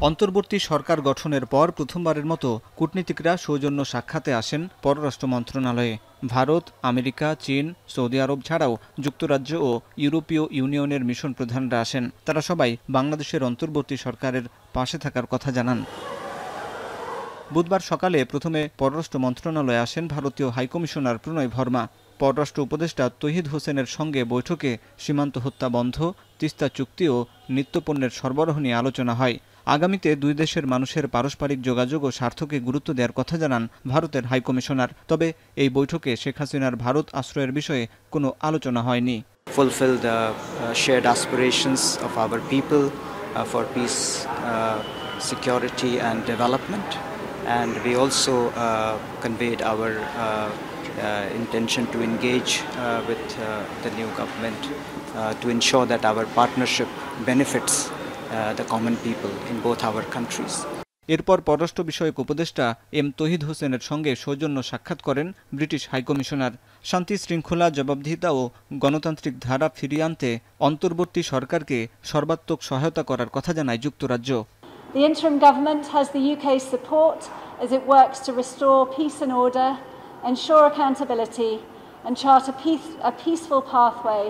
অন্তর্বর্তী সরকার গঠনের পর প্রথমবারের মতো কূটনীতিকরা সৌজন্য সাক্ষাতে আসেন পররাষ্ট্র মন্ত্রণালয়ে। ভারত, আমেরিকা, চীন, সৌদি আরব ছাড়াও যুক্তরাজ্য ও ইউরোপীয় ইউনিয়নের মিশন প্রধানরা আসেন। তারা সবাই বাংলাদেশের অন্তর্বর্তী সরকারের পাশে থাকার কথা জানান। বুধবার সকালে প্রথমে পররাষ্ট্র মন্ত্রণালয়ে আসেন ভারতীয় হাইকমিশনার প্রণয় ভার্মা। পররাষ্ট্র উপদেষ্টা তৌহিদ হোসেনের সঙ্গে বৈঠকে সীমান্ত হত্যা বন্ধ, তিস্তা চুক্তি ও নিত্যপণ্যের সরবরাহ নিয়ে আলোচনা হয়। আগামীতে দুই দেশের মানুষের পারস্পরিক যোগাযোগ ও স্বার্থকে গুরুত্ব দেওয়ার কথা জানান ভারতের হাইকমিশনার। তবে এই বৈঠকে শেখ হাসিনার ভারত আশ্রয়ের বিষয়ে কোনো আলোচনা হয়নি। Fulfill the shared aspirations of our people for peace, security and development, and we also conveyed our intention to engage with the new government to ensure that our partnership benefits the common people in both our countries. এরপর পররাষ্ট্র বিষয়ক উপদেষ্টা M তৌহিদ হোসেনের সঙ্গে সৌজন্য সাক্ষাৎ করেন British high commissioner. শান্তি শৃঙ্খলা, জবাবদিহিতা ও গণতান্ত্রিক ধারা ফিরিয়ে আনতে অন্তর্বর্তী সরকারকে সর্বাত্মক সহায়তা করার কথা জানায় যুক্তরাজ্য। The interim government has the UK's support as it works to restore peace and order, ensure accountability and chart a peaceful pathway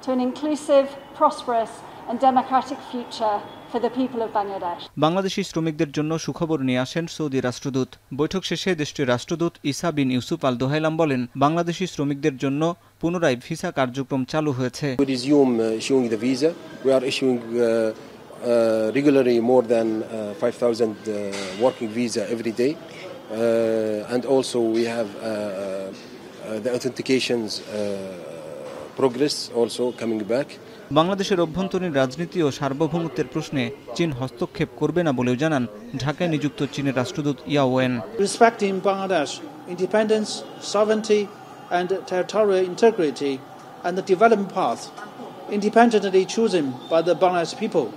to an inclusive, prosperous and democratic future for the people of Bangladesh. Bangladeshi শ্রমিকদের জন্য সুখবর নিয়ে আসেন Saudi রাষ্ট্রদূত। বৈঠক শেষে দেশটির রাষ্ট্রদূত ইসা বিন ইউসুফ আল দোহাইলাম বলেন, বাংলাদেশি শ্রমিকদের জন্য পুনরায় ভিসা কার্যক্রম চালু হয়েছে। We resume issuing the visa. We are issuing regularly more than 5,000 working visa every day, and also we have the authentications progress also coming back. বাংলাদেশের অভ্যন্তরীণ রাজনীতি ও সার্বভৌমত্বের প্রশ্নে চীন হস্তক্ষেপ করবে না বলেও জানান ঢাকায় নিযুক্ত চীনের রাষ্ট্রদূত ইয়া when. Respecting Bangladesh independence, sovereignty and territorial integrity and the development path independently chosen by the Bangladesh people,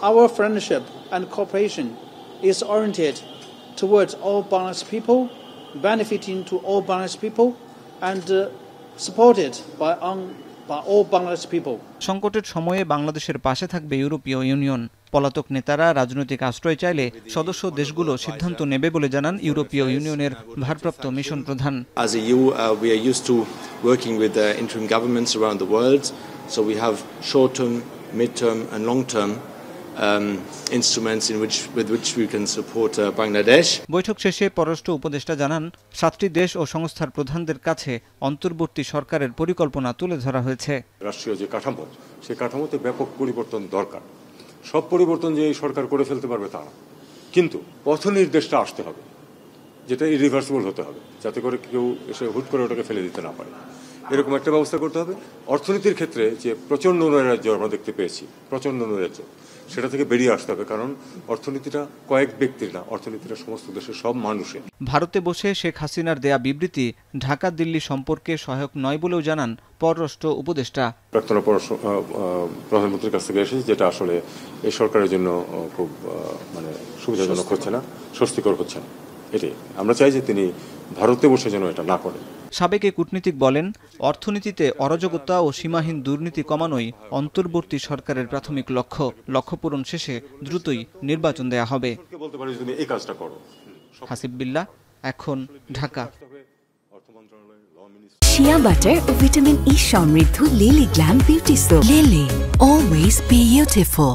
our friendship and cooperation is oriented towards all Bangladesh people, benefiting to all Bangladesh people and supported by all Bangladesh people. সংকটের সময়ে বাংলাদেশের পাশে থাকবে ইউরোপীয় union. পলাতক নেতারা রাজনৈতিক আশ্রয় চাইলে সদস্য দেশগুলো সিদ্ধান্ত নেবে বলে জানান ইউরোপীয় ইউনিয়নের ভারপ্রাপ্ত মিশন প্রধান। As a EU, we are used to working with interim governments around the world, so we have short-term, mid-term and long-term instruments with which we can support Bangladesh. বৈঠক শেষে পররাষ্ট্র উপদেষ্টা জানান, 7টি দেশ ও সংস্থার প্রধানদের কাছে অন্তর্বর্তী সরকারের পরিকল্পনা তুলে ধরা হয়েছে। রাষ্ট্রীয় যে কাঠামো, সেই কাঠামোতে ব্যাপক পরিবর্তন দরকার। সব পরিবর্তন যে এই সরকার করে ফেলতে পারবে তা না, কিন্তু পথ নির্দেশটা আসতে হবে, যেটা ইরিভার্সিবল হতে হবে, যাতে করে কেউ এসে হুট করে ওটাকে ফেলে দিতে না পারে। এরকম একটা ব্যবস্থা করতে হবে। অর্থনীতির ক্ষেত্রে যে প্রচণ্ড নৈরাজ্য আমরা দেখতে পেয়েছি, প্রচণ্ড নৈরাজ্য, সেটা থেকে বেরিয়ে আসতে হবে, কারণ অর্থনীতিটা কয়েক ব্যক্তির না, অর্থনীতিটা সমস্ত দেশের সব মানুষের। ভারতে বসে শেখ হাসিনার দেয়া বিবৃতি ঢাকা দিল্লি সম্পর্কে সহায়ক নয় বলেও জানান পররাষ্ট্র উপদেষ্টা। প্রাক্তন প্রধানমন্ত্রীর কাছ থেকে এসেছে, যেটা আসলে এই সরকারের জন্য খুব সুবিধাজনক হচ্ছে না, স্বস্তিকর হচ্ছে না। এটাই আমরা চাই যে তিনি ভারতে বসে যেন এটা না করেন। সাবেক কূটনীতিক বলেন, অর্থনীতিতে অরাজকতা ও সীমাহীন দুর্নীতি কমানোই অন্তর্বর্তী সরকারের প্রাথমিক লক্ষ্য পূরণ শেষে দ্রুতই নির্বাচন দেয়া হবে। হাসিব বিল্লাহ, এখন, ঢাকা। শিয়া বাটার ও ভিটামিন ই সমৃদ্ধ lily glam beauty soap. Lily, always beautiful.